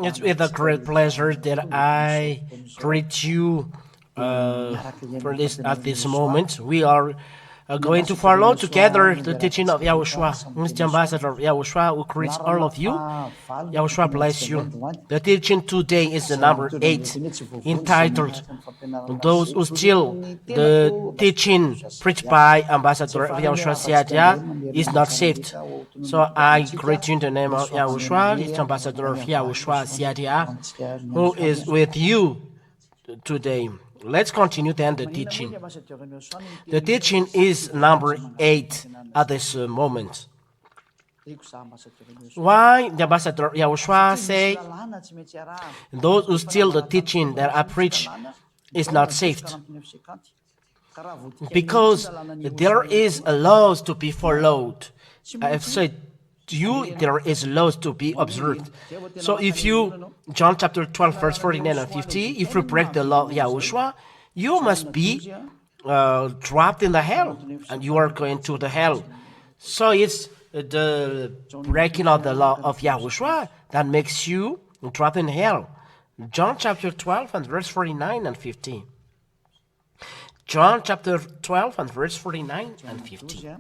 It's with a great pleasure that I greet you at this moment. We are going to follow together the teaching of YAHOSHUAH. Mr. Ambassador of YAHOSHUAH who greets all of you. YAHOSHUAH bless you. The teaching today is the number 8, entitled Those Who Steal. The teaching preached by Ambassador of YAHOSHUAH Zhyah is not saved. So I greet you in the name of YAHOSHUAH, Mr. Ambassador of YAHOSHUAH Zhyah, who is with you today. Let's continue then the teaching. The teaching is number 8 at this moment. Why the Ambassador of YAHOSHUAH say those who steal the teaching that I preach is not saved? Because there is a laws to be followed. I have said to you, there is laws to be observed. So if you, John chapter 12, verse 49 and 50, if you break the law of YAHOSHUAH, you must be dropped in the hell, and you are going to the hell. So it's the breaking of the law of YAHOSHUAH that makes you drop in hell. John chapter 12 and verse 49 and 50. John chapter 12 and verse 49 and 50.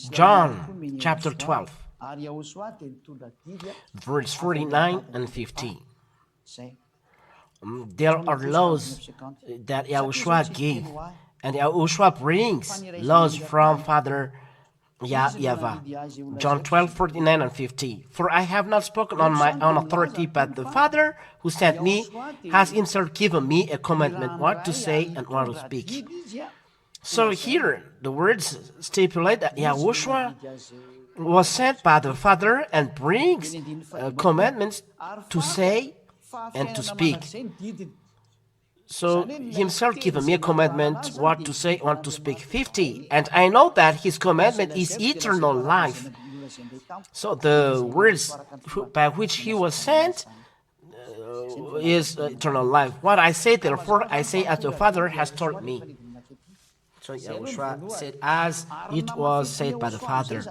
John chapter 12, verse 49 and 50. There are laws that YAHOSHUAH gave, and YAHOSHUAH brings laws from Father YAHVAH. John 12, 49 and 50. For I have not spoken on my own authority, but the Father who sent me has himself given me a commandment what to say and what to speak. So here, the words stipulate that YAHOSHUAH was sent by the Father and brings commandments to say and to speak. So himself given me a commandment what to say, what to speak. 50. And I know that his commandment is eternal life. So the words by which he was sent is eternal life. What I say, therefore, I say as the Father has told me. So YAHOSHUAH said as it was said by the Father.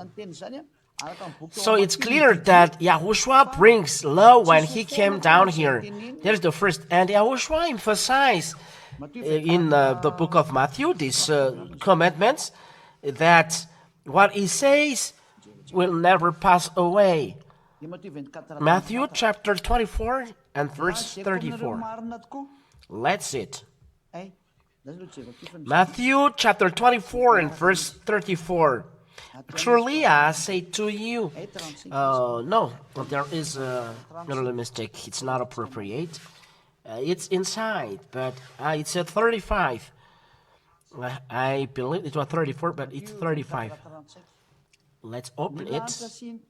So it's clear that YAHOSHUAH brings law when he came down here. There's the first. And YAHOSHUAH emphasized in the book of Matthew these commandments that what he says will never pass away. Matthew chapter 24 and verse 34. Let's see it. Matthew chapter 24 and verse 34. Truly I say to you, no, there is a little mistake. It's not appropriate. It's inside, but it's at 35. I believe it was 34, but it's 35. Let's open it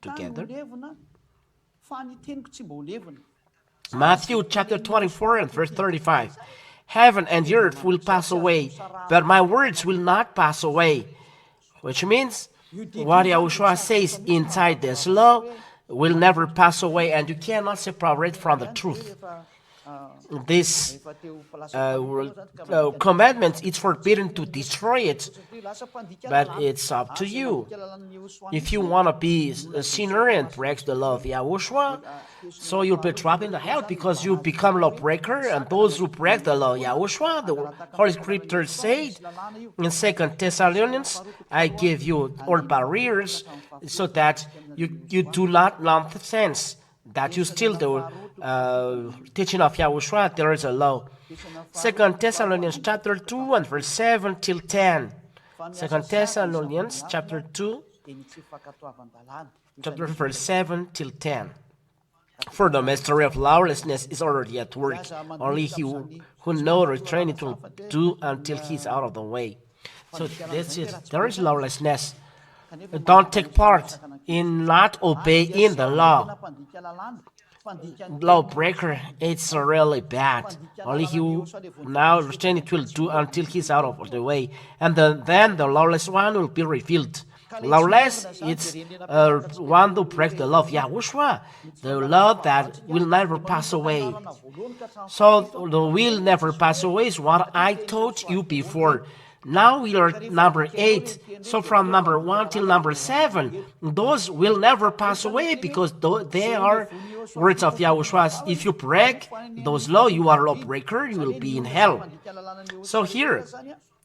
together. Matthew chapter 24 and verse 35. Heaven and earth will pass away, but my words will not pass away. Which means what YAHOSHUAH says inside this law will never pass away, and you cannot separate from the truth. This commandment, it's forbidden to destroy it, but it's up to you. If you want to be a sinner and break the law of YAHOSHUAH, so you'll be trapped in the hell because you become lawbreaker, and those who break the law of YAHOSHUAH, the Holy Scripture said in 2 Thessalonians, I give you all barriers so that you do not nonsense, that you still do teaching of YAHOSHUAH, there is a law. 2 Thessalonians chapter 2 and verse 7 till 10. 2 Thessalonians chapter 2, chapter verse 7 till 10. For the mystery of lawlessness is already at work. Only he who knows or trained it will do until he's out of the way. So that's it. There is lawlessness. Don't take part in not obeying the law. Lawbreaker, it's really bad. Only he who now understand it will do until he's out of the way. And then the lawless one will be revealed. Lawless, it's one who breaks the law of YAHOSHUAH, the law that will never pass away. So the will never pass away is what I told you before. Now we are at number 8. So from number 1 till number 7, those will never pass away because they are words of Yahushua. If you break those laws, you are a lawbreaker, you will be in hell. So here,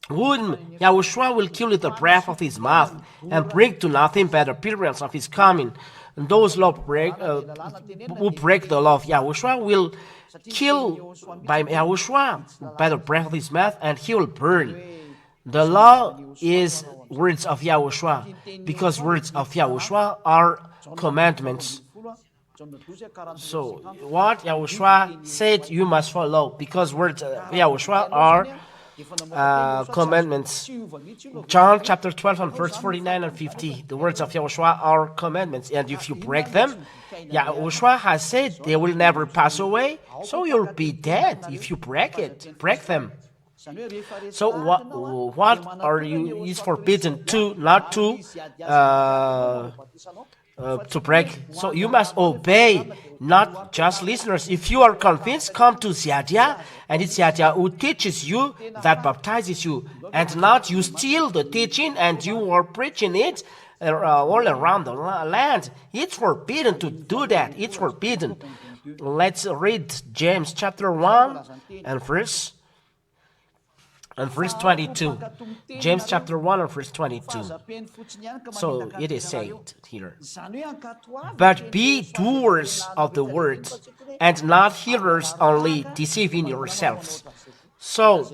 whom Yahushua will kill with the breath of his mouth and bring to nothing by the appearance of his coming. And those who break the law of Yahushua will kill by Yahushua by the breath of his mouth, and he will burn. The law is words of Yahushua, because words of Yahushua are commandments. So what Yahushua said you must follow, because words of Yahushua are commandments. John chapter 12 and verse 49 and 50. The words of Yahushua are commandments, and if you break them, Yahushua has said they will never pass away, so you'll be dead if you break them. So what are you is forbidden to, not to break? So you must obey, not just listeners. If you are convinced, come to Zhyah, and it's Zhyah who teaches you, that baptizes you, and not you steal the teaching and you are preaching it all around the land. It's forbidden to do that. It's forbidden. Let's read James chapter 1 and verse 22. James chapter 1 and verse 22. So it is said here, but be doers of the word, and not hearers only, deceiving yourselves. So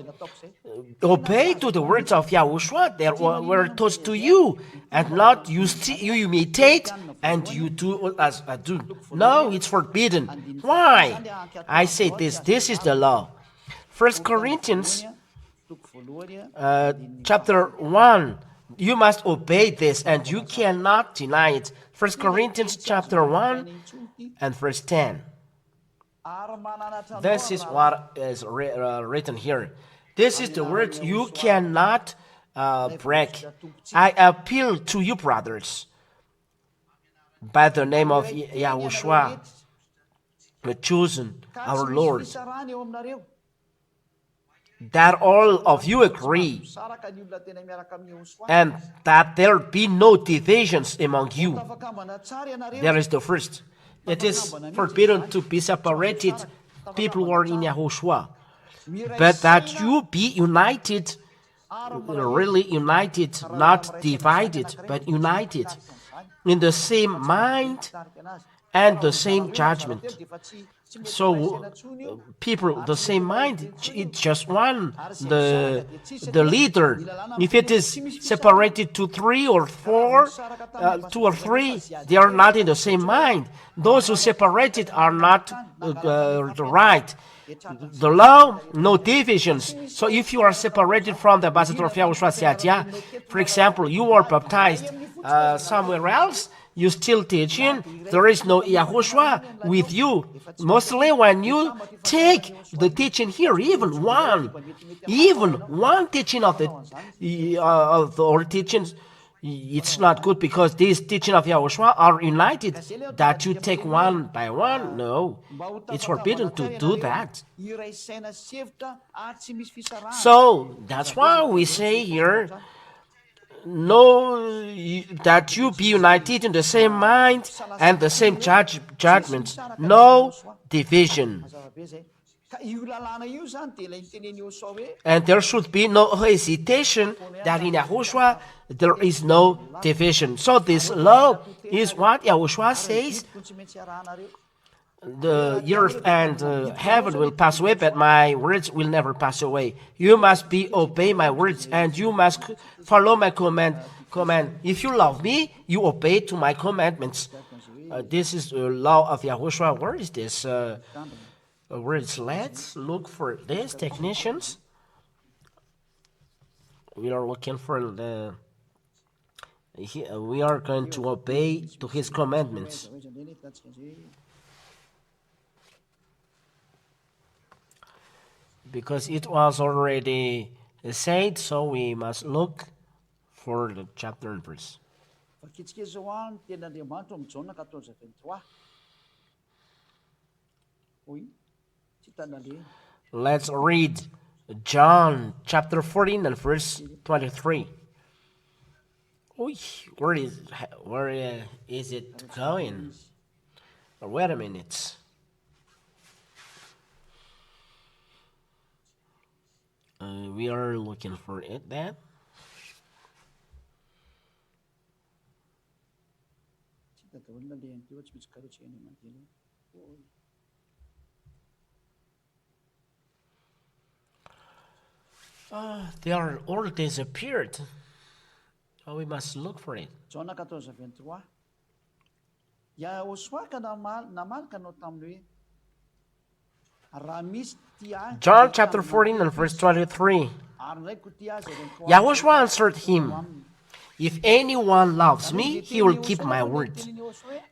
obey to the words of Yahushua that were taught to you, and not you imitate and you do as I do. No, it's forbidden. Why? I say this is the law. 1 Corinthians chapter 1, you must obey this, and you cannot deny it. 1 Corinthians chapter 1 and verse 10. This is what is written here. This is the word you cannot break. I appeal to you, brothers, by the name of Yahushua, the chosen, our Lord, that all of you agree, and that there be no divisions among you. There is the first. It is forbidden to be separated, people who are in Yahushua, but that you be united, really united, not divided, but united, in the same mind and the same judgment. So people, the same mind, it's just one, the leader. If it is separated to 3 or 4, 2 or 3, they are not in the same mind. Those who separated are not right. The law, no divisions. So if you are separated from the ambassador of Yahushua Zhyah, for example, you are baptized somewhere else, you still teaching, there is no Yahushua with you. Mostly when you take the teaching here, even one teaching of our teachings, it's not good, because these teaching of Yahushua are united. That you take one by one, no, it's forbidden to do that. So that's why we say here, no, that you be united in the same mind and the same judgment, no division. And there should be no hesitation that in Yahushua there is no division. So this law is what Yahushua says. The earth and heaven will pass away, but my words will never pass away. You must obey my words, and you must follow my command. If you love me, you obey to my commandments. This is the law of Yahushua. Where is this? Let's look for this, technicians. We are looking for the. We are going to obey to his commandments. Because it was already said, so we must look for the chapter and verse. Let's read John chapter 14 and verse 23. Where is it going? Wait a minute. We are looking for it then. They are all disappeared. Oh, we must look for it. John 14:23. YAHOSHUAH ka namal ka no tamlui. Ramis tia. John chapter 14 and verse 23. YAHOSHUAH answered him, "If anyone loves me, he will keep my word.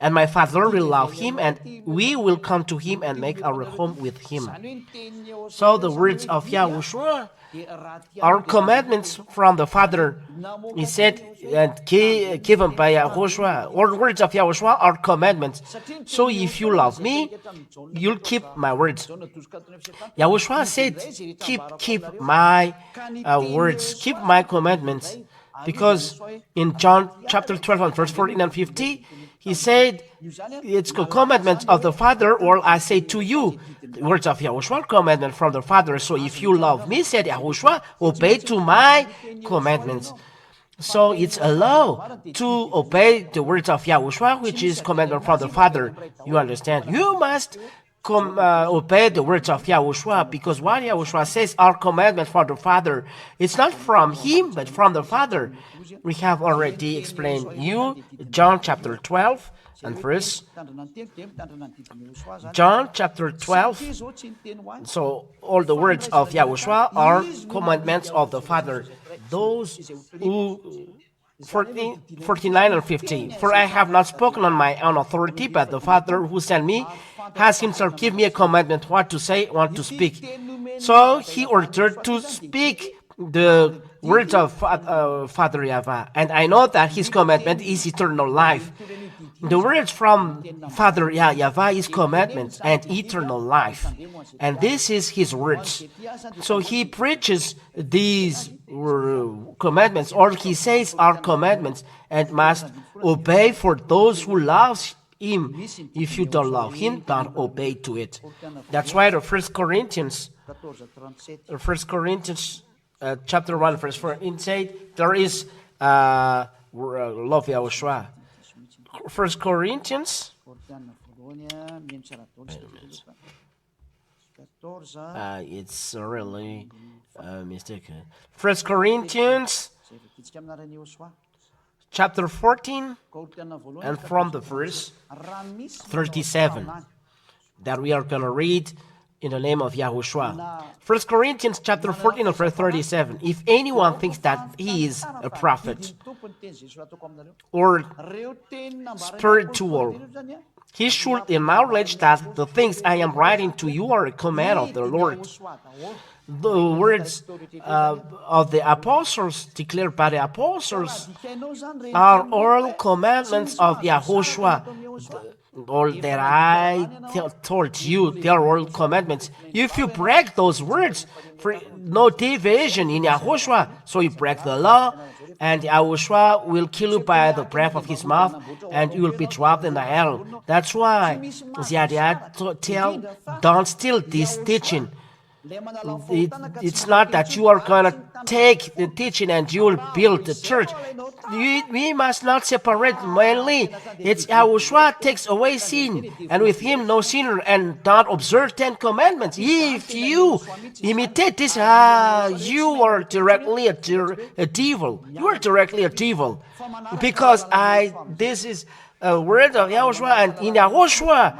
And my Father will love him, and we will come to him and make our home with him." So the words of YAHOSHUAH are commandments from the Father. He said, and given by YAHOSHUAH, or words of YAHOSHUAH are commandments. So if you love me, you'll keep my words. YAHOSHUAH said, keep my words, keep my commandments. Because in John chapter 12 and verse 14 and 50, he said, it's a commandment of the Father, or I say to you, the words of YAHOSHUAH, commandment from the Father. So if you love me, said YAHOSHUAH, obey to my commandments. So it's a law to obey the words of YAHOSHUAH, which is commandment from the Father. You understand? You must obey the words of YAHOSHUAH, because what YAHOSHUAH says are commandments from the Father. It's not from him, but from the Father. We have already explained you John chapter 12 and verse. John chapter 12. So all the words of YAHOSHUAH are commandments of the Father. Those who 49 and 50. For I have not spoken on my own authority, but the Father who sent me has himself given me a commandment what to say, what to speak. So he ordered to speak the words of Father YAHVAH, and I know that his commandment is eternal life. The words from Father YAHVAH is commandment and eternal life, and this is his words. So he preaches these commandments, or he says are commandments, and must obey for those who love him. If you don't love him, don't obey to it. That's why the 1 Corinthians chapter 1 verse 4 inside there is love YAHOSHUAH. 1 Corinthians it's really mistaken. 1 Corinthians chapter 14 and from the verse 37 that we are going to read in the name of YAHOSHUAH. 1 Corinthians chapter 14 and verse 37. If anyone thinks that he is a prophet or spiritual, he should acknowledge that the things I am writing to you are a command of the Lord. The words of the apostles, declared by the apostles, are all commandments of YAHOSHUAH. All that I told you, they are all commandments. If you break those words, for no deviation in YAHOSHUAH, so you break the law, and YAHOSHUAH will kill you by the breath of his mouth, and you will be dropped in the hell. That's why Zhyah don't steal this teaching. It's not that you are going to take the teaching and you will build the church. We must not separate mainly. It's YAHOSHUAH takes away sin, and with him no sinner, and don't observe 10 commandments. If you imitate this, you are directly a devil. You are directly a devil. Because this is a word of YAHOSHUAH, and in YAHOSHUAH,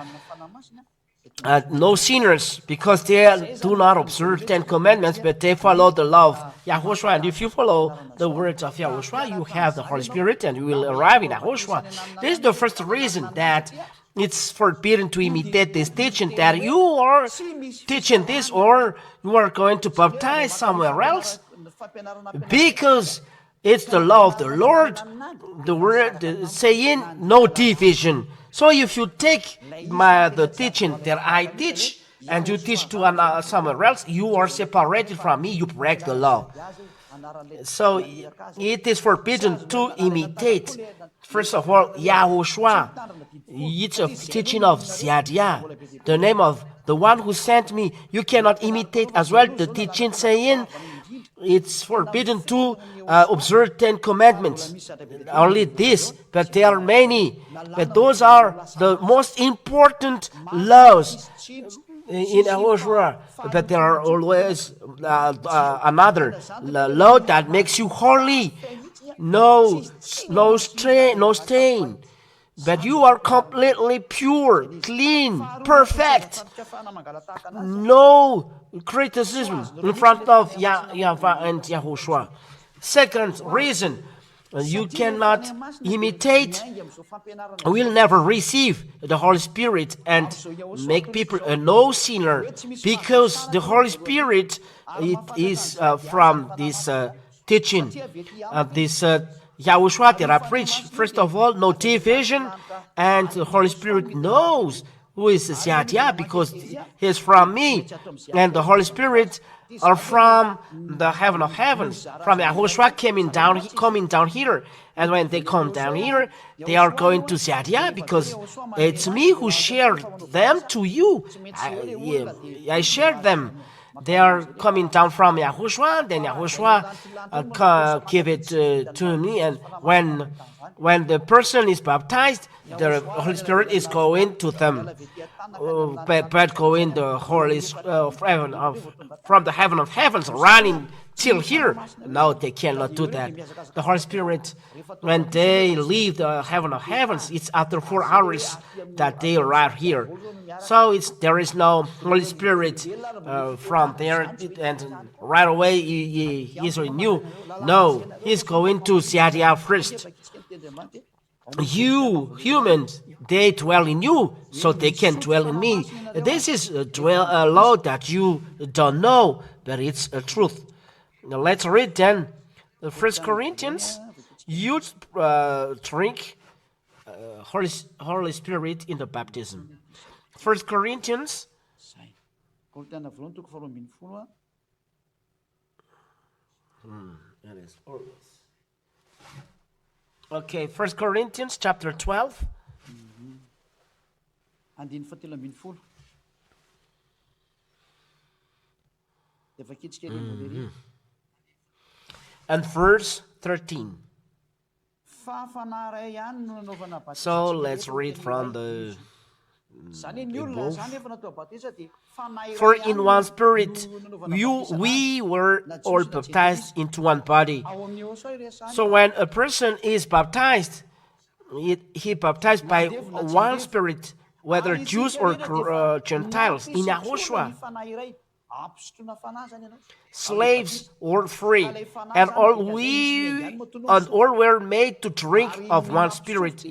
no sinners, because they do not observe 10 commandments, but they follow the law of YAHOSHUAH. And if you follow the words of YAHOSHUAH, you have the Holy Spirit, and you will arrive in YAHOSHUAH. This is the first reason that it's forbidden to imitate this teaching, that you are teaching this, or you are going to baptize somewhere else, because it's the law of the Lord, the word saying no division. So if you take the teaching that I teach, and you teach to somewhere else, you are separated from me, you break the law. So it is forbidden to imitate. First of all, YAHOSHUAH. It's a teaching of Zhyah, the name of the one who sent me. You cannot imitate as well the teaching saying it's forbidden to observe 10 commandments. Only this, but there are many. But those are the most important laws in YAHOSHUAH. But there are always another law that makes you holy. No stain. But you are completely pure, clean, perfect. No criticism in front of YAHVAH and YAHOSHUAH. Second reason, you cannot imitate, will never receive the Holy Spirit and make people a no-sinner, because the Holy Spirit, it is from this teaching, this YAHOSHUAH that I preach. First of all, no division, and the Holy Spirit knows who is Zhyah, because he is from me, and the Holy Spirit are from the heaven of heavens, from YAHOSHUAH coming down here. And when they come down here, they are going to Zhyah, because it's me who shared them to you. I shared them. They are coming down from YAHOSHUAH, then YAHOSHUAH give it to me, and when the person is baptized, the Holy Spirit is going to them, but going the Holy from the heaven of heavens, running till here. No, they cannot do that. The Holy Spirit, when they leave the heaven of heavens, it's after 4 hours that they arrive here. So there is no Holy Spirit from there, and right away he is renewed. No, he's going to Zhyah first. You humans, they dwell in you, so they can dwell in me. This is a law that you don't know, but it's a truth. Now let's read then 1 Corinthians. You drink Holy Spirit in the baptism. 1 Corinthians. That is always. Okay, 1 Corinthians chapter 12. And verse 13. So let's read from the above. For in one Spirit we were all baptized into one body. So when a person is baptized, he baptized by one Spirit, whether Jews or Gentiles, in YAHOSHUAH, slaves or free, and all were made to drink of one Spirit.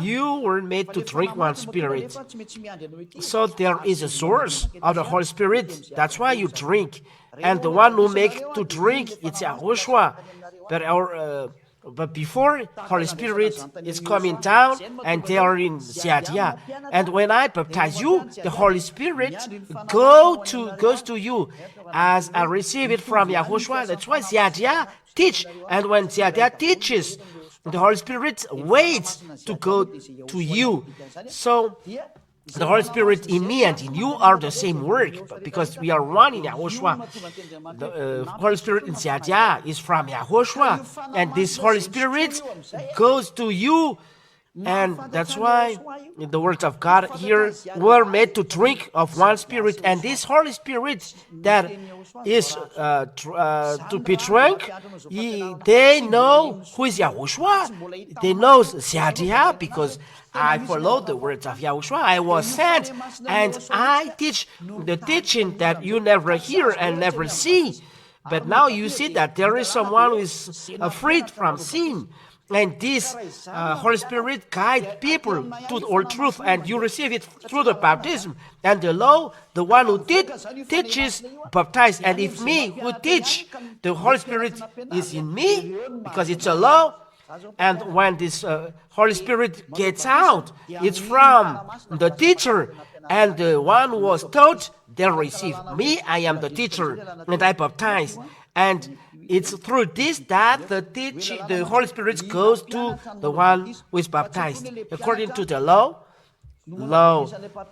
You were made to drink one Spirit. So there is a source of the Holy Spirit. That's why you drink. And the one who makes to drink, it's YAHOSHUAH. But before, Holy Spirit is coming down, and they are in Zhyah. And when I baptize you, the Holy Spirit goes to you as I receive it from YAHOSHUAH. That's why Zhyah teach. And when Zhyah teaches, the Holy Spirit waits to go to you. So the Holy Spirit in me and in you are the same work, because we are one in YAHOSHUAH. The Holy Spirit in Zhyah is from YAHOSHUAH, and this Holy Spirit goes to you. And that's why in the words of God here, we're made to drink of one Spirit, and this Holy Spirit that is to be drunk, they know who is YAHOSHUAH. They know Zhyah, because I follow the words of YAHOSHUAH. I was sent, and I teach the teaching that you never hear and never see. But now you see that there is someone who is freed from sin. And this Holy Spirit guides people to all truth, and you receive it through the baptism. And the law, the one who teaches, baptize. And if me who teach, the Holy Spirit is in me, because it's a law. And when this Holy Spirit gets out, it's from the teacher, and the one who was taught, they receive. Me, I am the teacher, and I baptize. And it's through this that the Holy Spirit goes to the one who is baptized. According to the law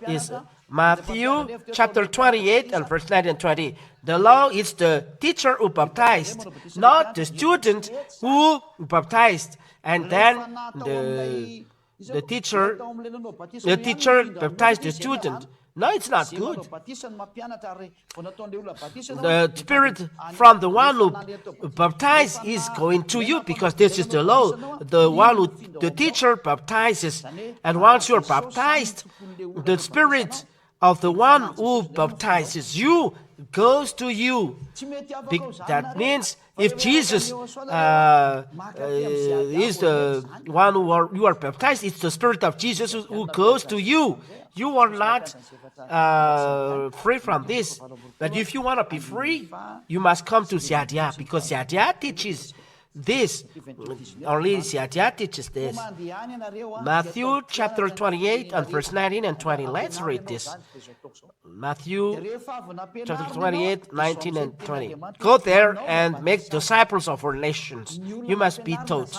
is Matthew chapter 28 and verse 9 and 20. The law is the teacher who baptized, not the student who baptized. And then the teacher baptized the student. No, it's not good. The Spirit from the one who baptizes is going to you, because this is the law. The teacher baptizes, and once you're baptized, the Spirit of the one who baptizes you goes to you. That means if Jesus is the one you are baptized, it's the Spirit of Jesus who goes to you. You are not free from this. But if you want to be free, you must come to Zhyah, because Zhyah teaches this. Only Zhyah teaches this. Matthew chapter 28 and verse 19 and 20. Let's read this. Matthew chapter 28, 19 and 20. Go there and make disciples of all nations. You must be taught,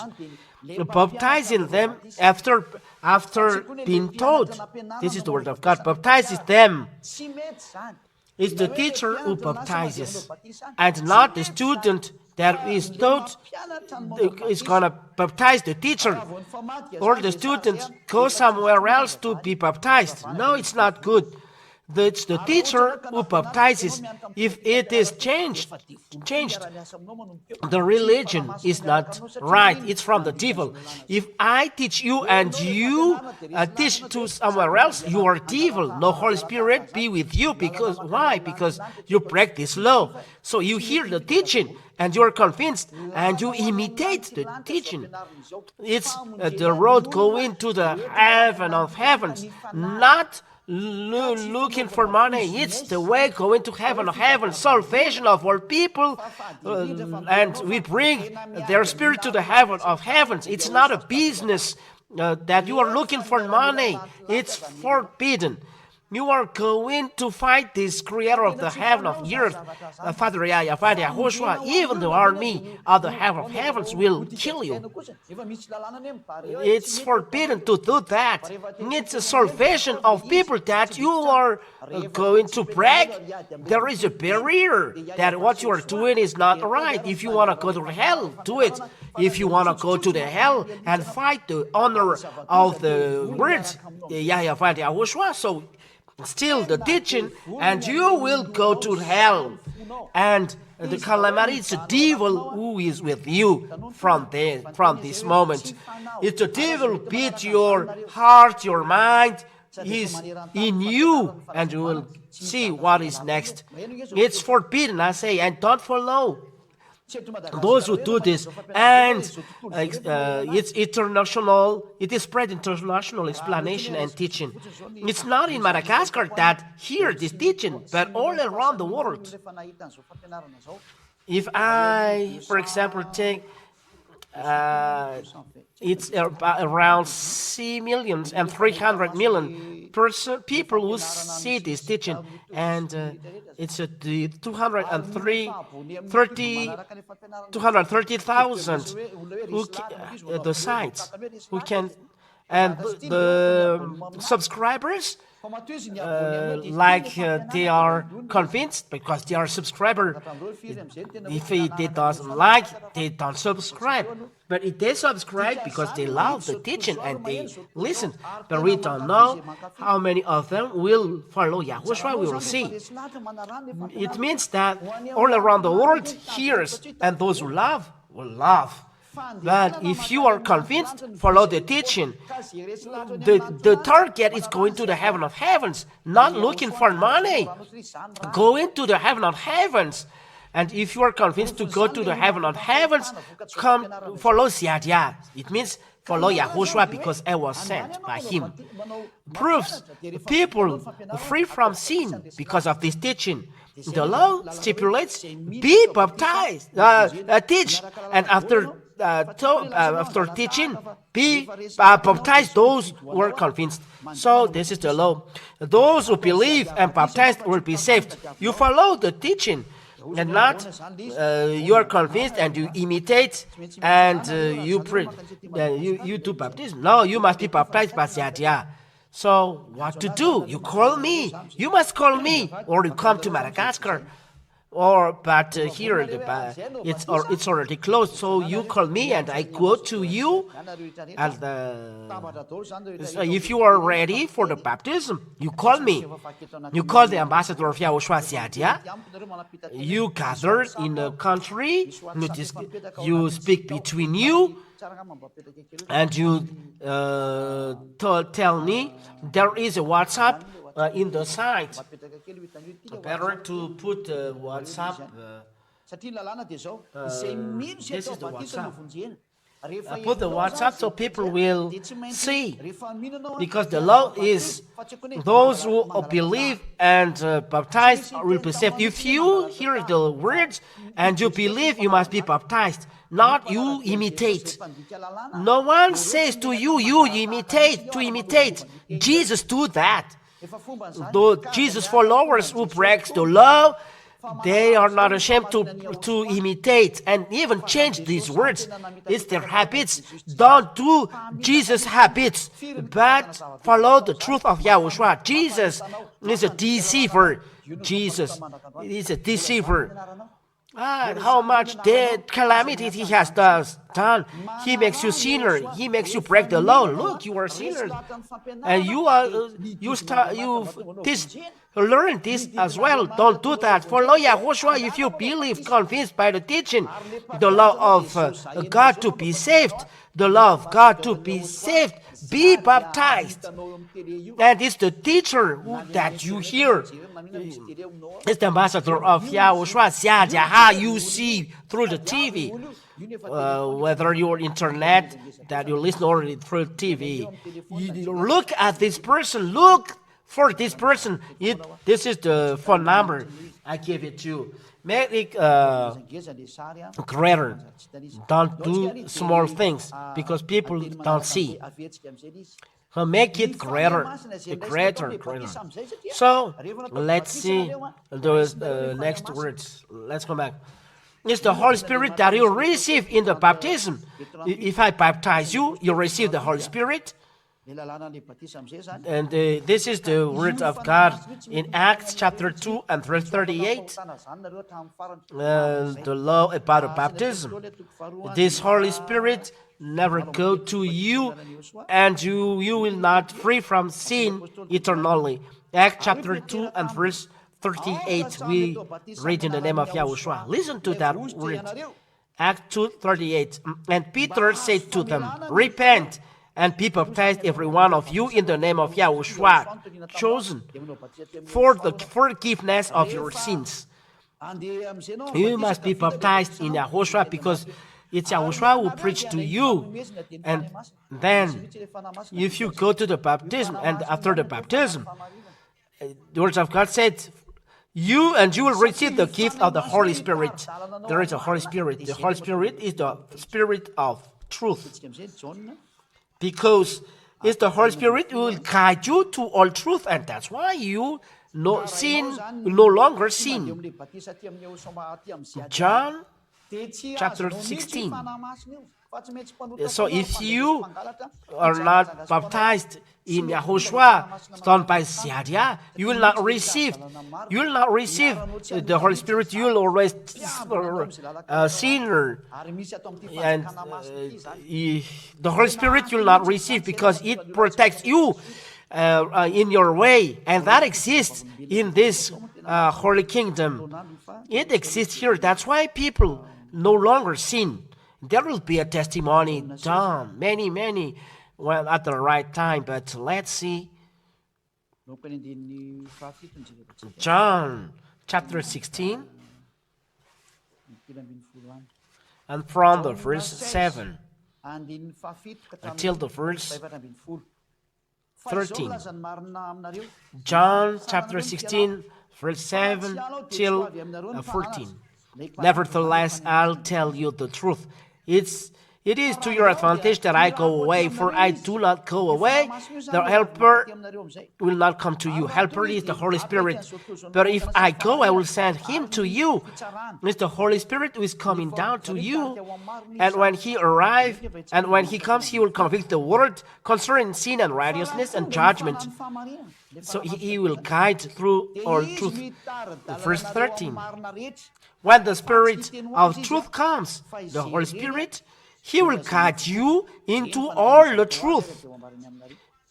baptizing them after being taught. This is the word of God. Baptizes them. It's the teacher who baptizes, and not the student that is taught is going to baptize the teacher, or the student goes somewhere else to be baptized. No, it's not good. It's the teacher who baptizes. If it is changed, the religion is not right. It's from the devil. If I teach you and you teach to somewhere else, you are devil. No Holy Spirit be with you. Because why? Because you break this law. So you hear the teaching and you are convinced and you imitate the teaching. It's the road going to the heaven of heavens, not looking for money. It's the way going to heaven of heaven, salvation of all people, and we bring their spirit to the heaven of heavens. It's not a business that you are looking for money. It's forbidden. You are going to fight this creator of the heaven of the earth, Father YAHVAH, YAHOSHUAH. Even the army of the heaven of heavens will kill you. It's forbidden to do that. It's a salvation of people that you are going to break. There is a barrier that what you are doing is not right. If you want to go to hell, do it. If you want to go to the hell and fight the honor of the words, YAHVAH, YAHOSHUAH, so still the teaching, and you will go to hell. And the calamity is the devil who is with you from this moment. It's the devil beat your heart, your mind. He's in you, and you will see what is next. It's forbidden, I say, and don't follow those who do this. And it's international. It is spread international explanation and teaching. It's not in Madagascar that hear this teaching, but all around the world. If I, for example, take it's around 6,300,000 people who see this teaching, and it's the 230,000 the sites who can, and the subscribers they are convinced because they are subscriber. If they doesn't like, they don't subscribe. But if they subscribe because they love the teaching and they listen, but we don't know how many of them will follow YAHOSHUAH. We will see. It means that all around the world hears, and those who love will love. But if you are convinced, follow the teaching. The target is going to the heaven of heavens, not looking for money. Going to the heaven of heavens. And if you are convinced to go to the heaven of heavens, come follow Zhyah. It means follow YAHOSHUAH because I was sent by him. Proves people free from sin because of this teaching. The law stipulates, be baptized, teach, and after after teaching, be baptized those who are convinced. So this is the law. Those who believe and baptized will be saved. You follow the teaching, and not you are convinced and you imitate and you do baptism. No, you must be baptized by Zhyah. So what to do? You call me. You must call me, or you come to Madagascar. But here it's already closed. So you call me and I go to you. And so if you are ready for the baptism, you call me. You call the ambassador of YAHOSHUAH, Zhyah. You gather in the country. You speak between you. And you tell me there is a WhatsApp in the site. Better to put WhatsApp. This is the WhatsApp. Put the WhatsApp so people will see. Because the law is those who believe and baptized will be saved. If you hear the words and you believe, you must be baptized. Not you imitate. No one says to you, you imitate, to imitate. Jesus do that. Though Jesus followers who breaks the law, they are not ashamed to imitate and even change these words. It's their habits. Don't do Jesus' habits, but follow the truth of YAHOSHUAH. Jesus is a deceiver. Jesus is a deceiver. How much calamity he has done. He makes you sinner. He makes you break the law. Look, you are sinners, and learn this as well. Don't do that. Follow YAHOSHUAH if you believe, convinced by the teaching, the law of God to be saved. The law of God to be saved. Be baptized. And it's the teacher that you hear. It's the ambassador of YAHOSHUAH, Zhyah, you see through the TV. Whether you're internet, that you listen or through TV. You look at this person. Look for this person. This is the phone number. I give it to you. Make it greater. Don't do small things because people don't see. So make it greater. So let's see the next words. Let's come back. It's the Holy Spirit that you receive in the baptism. If I baptize you, you receive the Holy Spirit. And this is the word of God in Acts chapter 2 and verse 38. The law about the baptism. This Holy Spirit never go to you, and you will not free from sin eternally. Acts chapter 2 and verse 38. We read in the name of YAHOSHUAH. Listen to that word. Acts 2:38. And Peter said to them, repent and be baptized every one of you in the name of YAHOSHUAH, chosen for the forgiveness of your sins. You must be baptized in YAHOSHUAH because it's YAHOSHUAH who preached to you. And then if you go to the baptism, and after the baptism, the words of God said, you will receive the gift of the Holy Spirit. There is a Holy Spirit. The Holy Spirit is the Spirit of truth. Because it's the Holy Spirit who will guide you to all truth, and that's why you no longer sin. John chapter 16. So if you are not baptized in YAHOSHUAH, done by Zhyah, you will not receive the Holy Spirit. You will always sinner, and the Holy Spirit you will not receive because it protects you in your way, and that exists in this holy kingdom. It exists here. That's why people no longer sin. There will be a testimony done, many, well, at the right time. But let's see. John chapter 16, and from the verse 7 until the verse 13. John chapter 16, verse 7 till 14. Nevertheless, I'll tell you the truth. It's It is to your advantage that I go away, for I do not go away. The helper will not come to you. Helper is the Holy Spirit. But if I go, I will send him to you. It's the Holy Spirit who is coming down to you. And when he arrives, and when he comes, he will convict the world concerning sin and righteousness and judgment. So he will guide through all truth. Verse 13. When the Spirit of truth comes, the Holy Spirit, he will guide you into all the truth.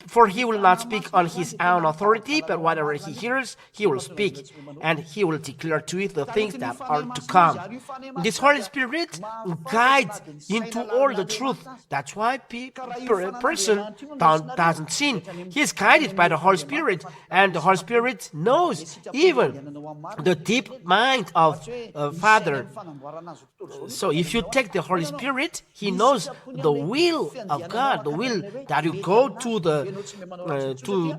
For he will not speak on his own authority, but whatever he hears, he will speak, and he will declare to you the things that are to come. This Holy Spirit guides into all the truth. That's why a person doesn't sin. He is guided by the Holy Spirit, and the Holy Spirit knows even the deep mind of Father. So if you take the Holy Spirit, he knows the will of God, the will that you go to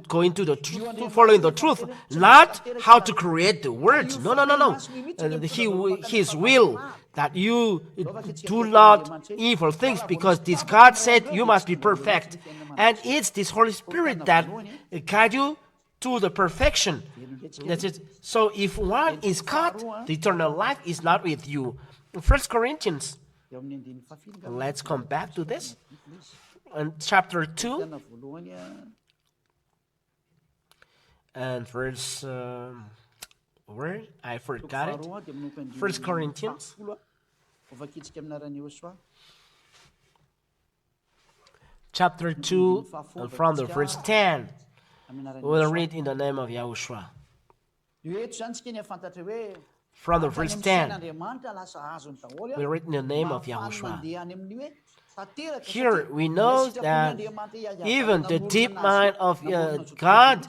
go into the truth, to following the truth, not how to create the words. No. His will that you do not evil things, because this God said you must be perfect, and it's this Holy Spirit that guide you to the perfection. That's it. So if one is cut, the eternal life is not with you. 1 Corinthians. Let's come back to this. In chapter 2 and verse where I forgot it. 1 Corinthians chapter 2 and from the verse 10. We'll read in the name of Yahushua. From the verse 10, we read in the name of Yahushua. Here we know that even the deep mind of God,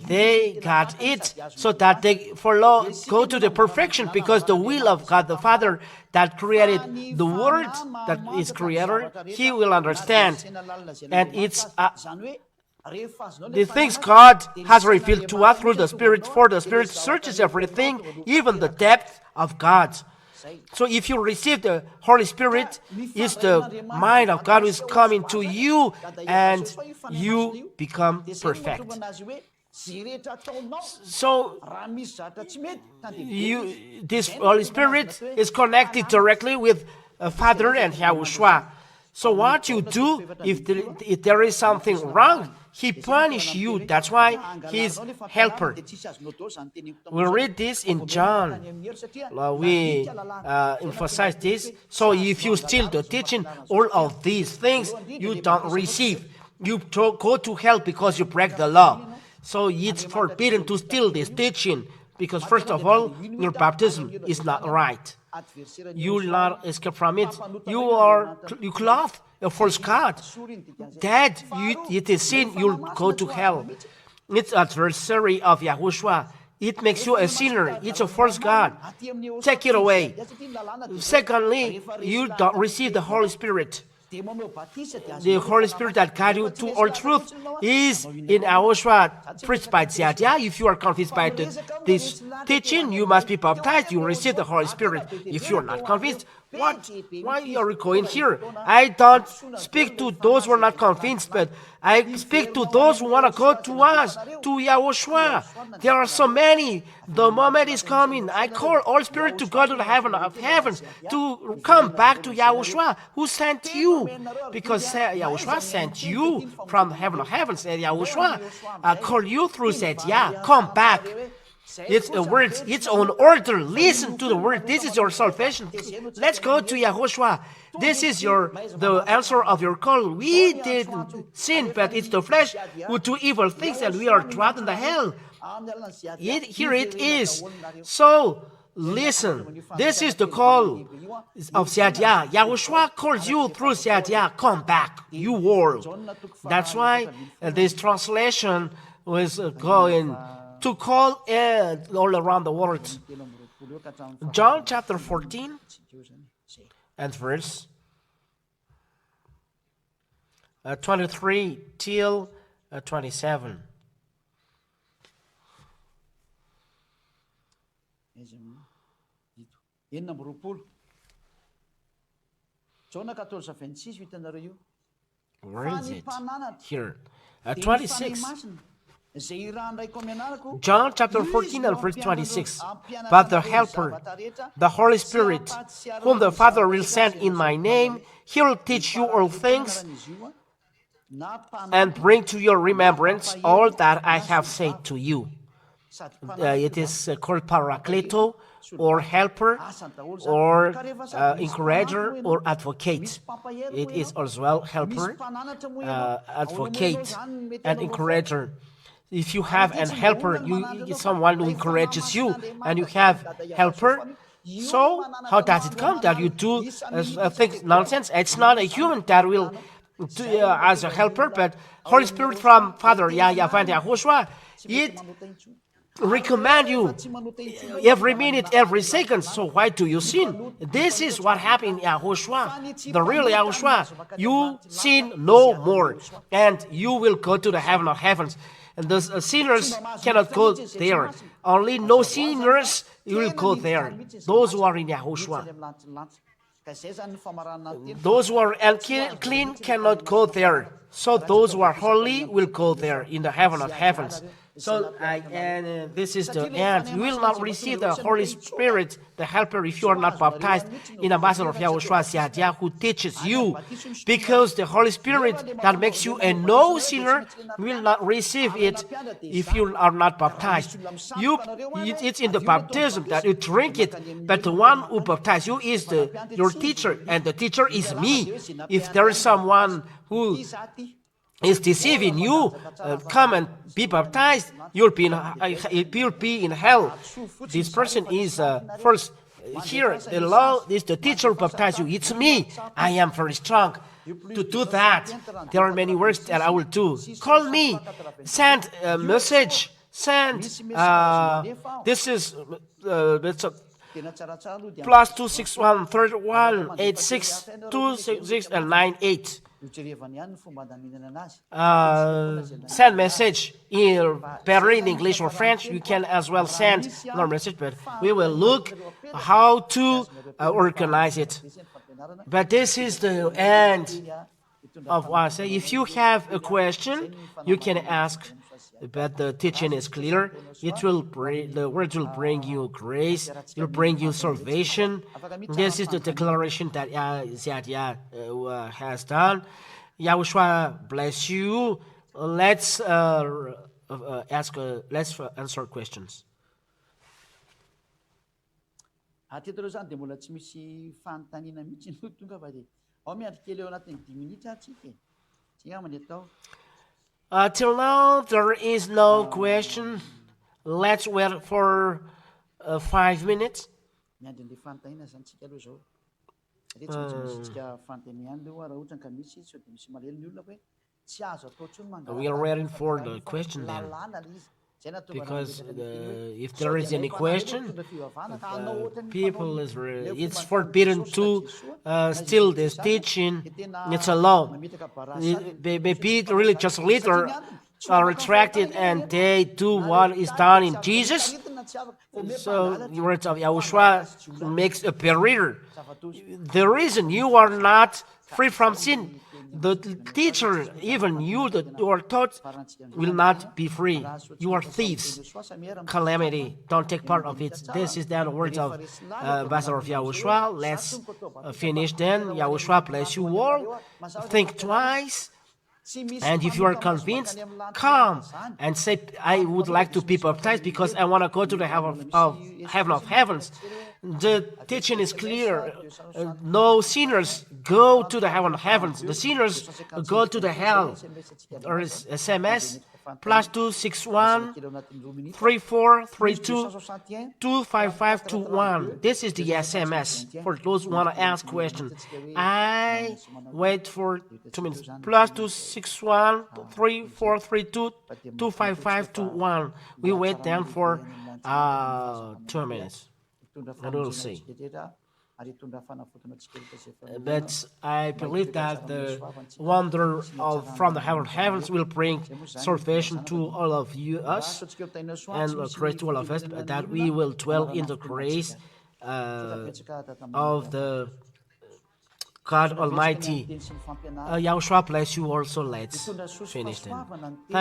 they got it so that they go to the perfection, because the will of God the Father that created the world, that is creator, he will understand. And it's the things God has revealed to us through the Spirit, for the Spirit searches everything, even the depth of God. So if you receive the Holy Spirit, it's the mind of God who is coming to you, and you become perfect. So this Holy Spirit is connected directly with Father and Yahushua. So what you do, if there is something wrong, he punishes you. That's why he's helper. We read this in John. We emphasize this. So if you steal the teaching, all of these things you don't receive. You go to hell because you break the law. So it's forbidden to steal this teaching, because first of all, your baptism is not right. You will not escape from it. You clothe a false God. That it is sin, you'll go to hell. It's adversary of Yahushua. It makes you a sinner. It's a false God. Take it away. Secondly, you don't receive the Holy Spirit. The Holy Spirit that guides you to all truth is in Yahushua, preached by Zhyah. If you are convinced by this teaching, you must be baptized. You receive the Holy Spirit. If you are not convinced, why are you going here? I don't speak to those who are not convinced, but I speak to those who want to go to us, to Yahushua. There are so many. The moment is coming. I call all spirit to go to the heaven of heavens, to come back to Yahushua, who sent you. Because Yahushua sent you from the heaven of heavens. And Yahushua called you through Zhyah. Come back. It's a word, its own order. Listen to the word. This is your salvation. Let's go to Yahushua. This is the answer of your call. We didn't sin, but it's the flesh who do evil things, and we are trapped in the hell. Here it is. So listen. This is the call of Zhyah. Yahushua calls you through Zhyah. Come back, you world. That's why this translation was going to call all around the world. John chapter 14 and verse 23 till 27. Jona 14:26 hitanareo io. Where is it? Fanimpananatra Here. dia ny 26. fanahy masina izay irandraiko amianarako. John chapter 14 and verse 26. But the Helper, the Holy Spirit, whom the Father will send in my name, he will teach you all things and bring to your remembrance all that I have said to you. It is called Paracleto, or helper, or encourager, or advocate. It is as well helper, advocate, and encourager. If you have an helper, someone who encourages you, and you have helper, so how does it come that you do think nonsense? It's not a human that will do, as a helper, but Holy Spirit from Father, YAHVAH and YAHOSHUAH, it recommend you every minute, every second. So why do you sin? This is what happened in YAHOSHUAH, the real YAHOSHUAH. You sin no more, and you will go to the heaven of heavens. And the sinners cannot go there. Only no sinners will go there. Those who are in YAHOSHUAH. Those who are unclean cannot go there. So those who are holy will go there in the heaven of heavens. So, this is the end. You will not receive the Holy Spirit, the Helper, if you are not baptized in the Master of YAHOSHUAH, Zhyah, who teaches you. Because the Holy Spirit that makes you a no sinner will not receive it if you are not baptized. It's in the baptism that you drink it, but the one who baptizes you is your teacher, and the teacher is me. If there is someone who is deceiving you, come and be baptized, you'll be in hell. This person is first here. The law is the teacher who baptizes you. It's me. I am very strong to do that. There are many works that I will do. Call me. Send a message. Send. This is plus 261 31 86 266 and 98. Send message better in English or French. You can as well send our message, but we will look how to organize it. But this is the end of what I say. If you have a question, you can ask. But the teaching is clear. It will the word will bring you grace. It will bring you salvation. This is the declaration that Zhyah has done. YAHOSHUAH bless you. Let's let's answer questions. Teto zany dia mbola tsy misy fanontaniana mihitsy no tonga fa dia ao miandry kely eo anatin'ny 10 minitra atsika. Tsy ngamany atao. Till now, there is no question. Let's wait for 5 minutes. Miandry an'ilay fanontaniana zany tsika aloha zao. Satria tsy maintsy misy tsika fanontaniana aloha raha ohatra ka misy sao dia misy malelo ny olona hoe tsy azo atao tsony mangala. We are waiting for the question then. Because if there is any question, people it's forbidden to steal this teaching. It's a law. Maybe religious leaders are retracted and they do what is done in Jesus. So the words of YAHOSHUAH makes a barrier. The reason you are not free from sin, the teacher, even you that you are taught, will not be free. You are thieves. Calamity. Don't take part of it. This is the words of Master of YAHOSHUAH. Let's finish then. YAHOSHUAH bless you all. Think twice. And if you are convinced, come and say, I would like to be baptized because I want to go to the heaven of heavens. The teaching is clear. No sinners go to the heaven of heavens. The sinners go to the hell. There is SMS plus 261 3432 25521. This is the SMS for those who want to ask questions. I wait for 2 minutes. Plus 261 3432 25521. We wait then for 2 minutes. And we'll see. But I believe that the wonder from the heaven of heavens will bring salvation to all of us and grace to all of us, that we will dwell in the grace of the God Almighty. Yahushua bless you also. Let's finish then.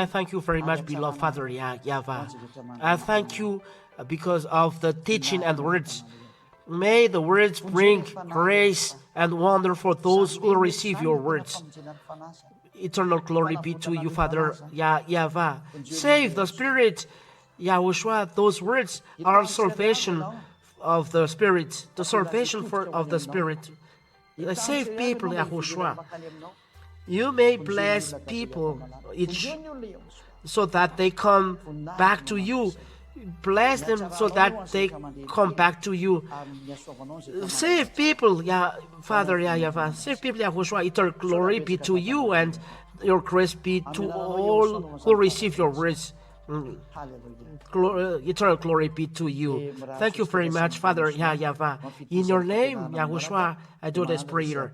Thank you very much, beloved Father YAHVAH. I thank you because of the teaching and words. May the words bring grace and wonder for those who receive your words. Eternal glory be to you, Father YAHVAH. Save the Spirit, Yahushua. Those words are salvation of the Spirit, the salvation of the Spirit. Save people, Yahushua. You may bless people so that they come back to you. Bless them so that they come back to you. Save people, Father YAHVAH. Save people, Yahushua. Eternal glory be to you, and your grace be to all who receive your words. Eternal glory be to you. Thank you very much, Father YAHVAH. In your name, Yahushua, I do this prayer.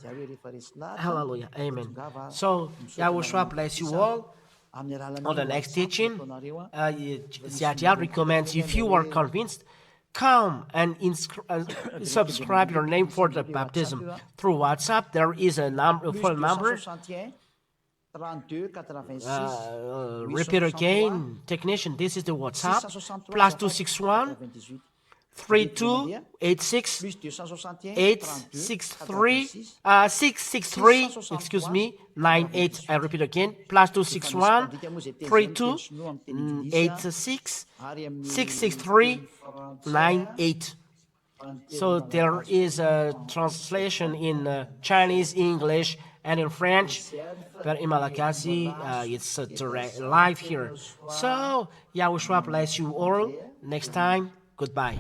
Hallelujah. Amen. So, Yahushua bless you all. On the next teaching, Zhyah recommends, if you are convinced, come and subscribe your name for the baptism. Through WhatsApp, there is a phone number. Repeat again, technician, this is the WhatsApp, +261 3286 663 98. I repeat again, +261 3286 663 98. So there is a translation in Chinese, English, and in French, but in Malagasy, it's direct live here. So, Yahushua bless you all. Next time, goodbye.